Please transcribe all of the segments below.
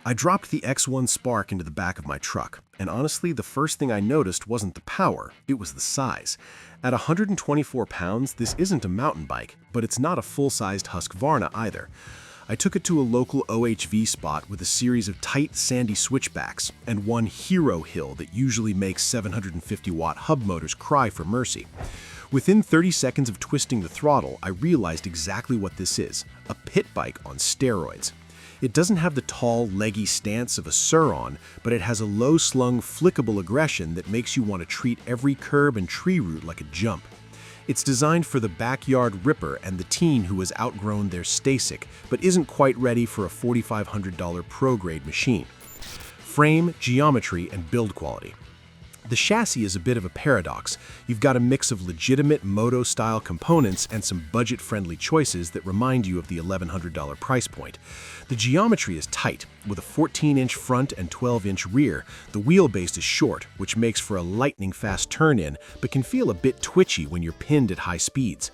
I dropped the X1 Spark into the back of my truck, and honestly, the first thing I noticed wasn't the power, it was the size. At 124 pounds, this isn't a mountain bike, but it's not a full-sized Husqvarna either. I took it to a local OHV spot with a series of tight, sandy switchbacks and one hero hill that usually makes 750-watt hub motors cry for mercy. Within 30 seconds of twisting the throttle, I realized exactly what this is: a pit bike on steroids. It doesn't have the tall, leggy stance of a Sur-Ron, but it has a low-slung, flickable aggression that makes you want to treat every curb and tree root like a jump. It's designed for the backyard ripper and the teen who has outgrown their Stasic, but isn't quite ready for a $4,500 pro-grade machine. Frame, geometry, and build quality. The chassis is a bit of a paradox. You've got a mix of legitimate moto-style components and some budget-friendly choices that remind you of the $1,100 price point. The geometry is tight, with a 14-inch front and 12-inch rear. The wheelbase is short, which makes for a lightning-fast turn-in, but can feel a bit twitchy when you're pinned at high speeds.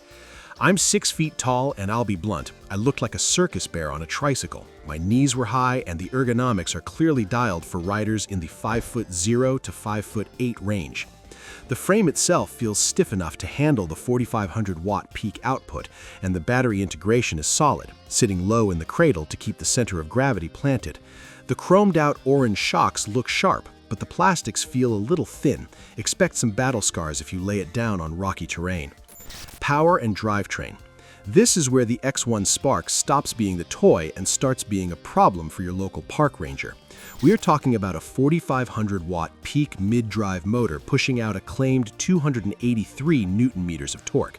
I'm 6 feet tall, and I'll be blunt, I looked like a circus bear on a tricycle. My knees were high, and the ergonomics are clearly dialed for riders in the 5'0" to 5'8" range. The frame itself feels stiff enough to handle the 4,500-watt peak output, and the battery integration is solid, sitting low in the cradle to keep the center of gravity planted. The chromed-out orange shocks look sharp, but the plastics feel a little thin. Expect some battle scars if you lay it down on rocky terrain. Power and drivetrain. This is where the X1 Spark stops being the toy and starts being a problem for your local park ranger. We are talking about a 4,500-watt peak mid-drive motor pushing out a claimed 283 Newton-meters of torque.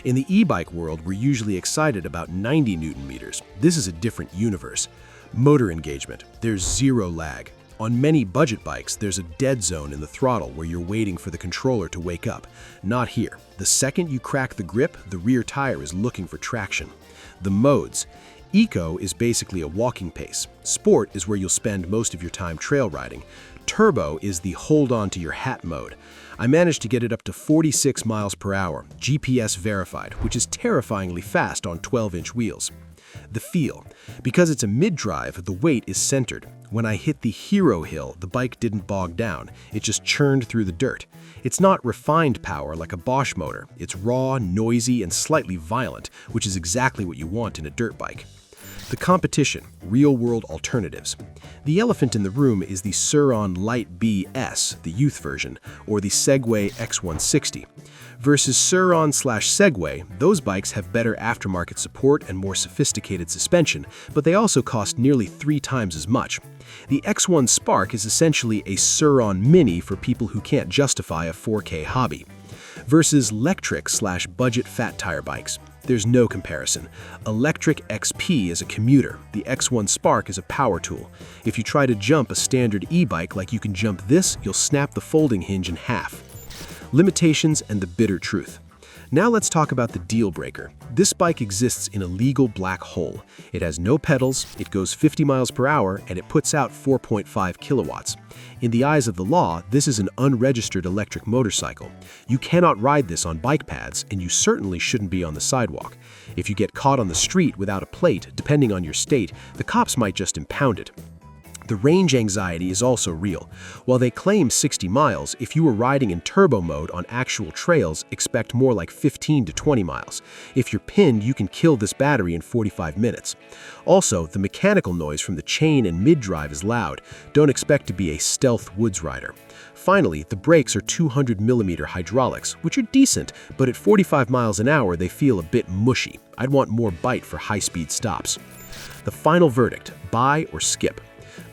In the e-bike world, we're usually excited about 90 Newton-meters. This is a different universe. Motor engagement. There's zero lag. On many budget bikes, there's a dead zone in the throttle where you're waiting for the controller to wake up. Not here. The second you crack the grip, the rear tire is looking for traction. The modes. Eco is basically a walking pace. Sport is where you'll spend most of your time trail riding. Turbo is the hold on to your hat mode. I managed to get it up to 46 miles per hour, GPS verified, which is terrifyingly fast on 12-inch wheels. The feel. Because it's a mid-drive, the weight is centered. When I hit the hero hill, the bike didn't bog down, it just churned through the dirt. It's not refined power like a Bosch motor. It's raw, noisy, and slightly violent, which is exactly what you want in a dirt bike. The competition, real-world alternatives. The elephant in the room is the Sur-Ron Lite B-S, the youth version, or the Segway X160. Versus Sur-Ron/Segway, those bikes have better aftermarket support and more sophisticated suspension, but they also cost nearly 3 times as much. The X1 Spark is essentially a Sur-Ron Mini for people who can't justify a 4K hobby. Versus Lectric/budget fat tire bikes. There's no comparison. Electric XP is a commuter. The X1 Spark is a power tool. If you try to jump a standard e-bike like you can jump this, you'll snap the folding hinge in half. Limitations and the bitter truth. Now let's talk about the deal breaker. This bike exists in a legal black hole. It has no pedals, it goes 50 miles per hour, and it puts out 4.5 kilowatts. In the eyes of the law, this is an unregistered electric motorcycle. You cannot ride this on bike paths, and you certainly shouldn't be on the sidewalk. If you get caught on the street without a plate, depending on your state, the cops might just impound it. The range anxiety is also real. While they claim 60 miles, if you were riding in turbo mode on actual trails, expect more like 15 to 20 miles. If you're pinned, you can kill this battery in 45 minutes. Also, the mechanical noise from the chain and mid-drive is loud. Don't expect to be a stealth woods rider. Finally, the brakes are 200mm hydraulics, which are decent, but at 45 miles an hour they feel a bit mushy. I'd want more bite for high-speed stops. The final verdict: buy or skip.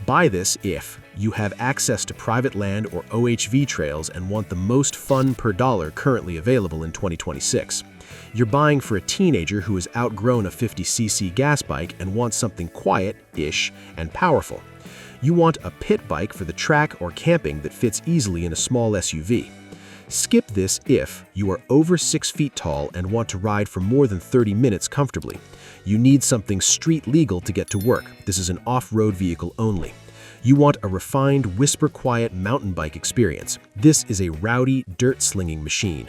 Buy this if you have access to private land or OHV trails and want the most fun per dollar currently available in 2026. You're buying for a teenager who has outgrown a 50cc gas bike and wants something quiet-ish and powerful. You want a pit bike for the track or camping that fits easily in a small SUV. Skip this if you are over 6 feet tall and want to ride for more than 30 minutes comfortably. You need something street legal to get to work. This is an off-road vehicle only. You want a refined, whisper-quiet mountain bike experience. This is a rowdy, dirt-slinging machine.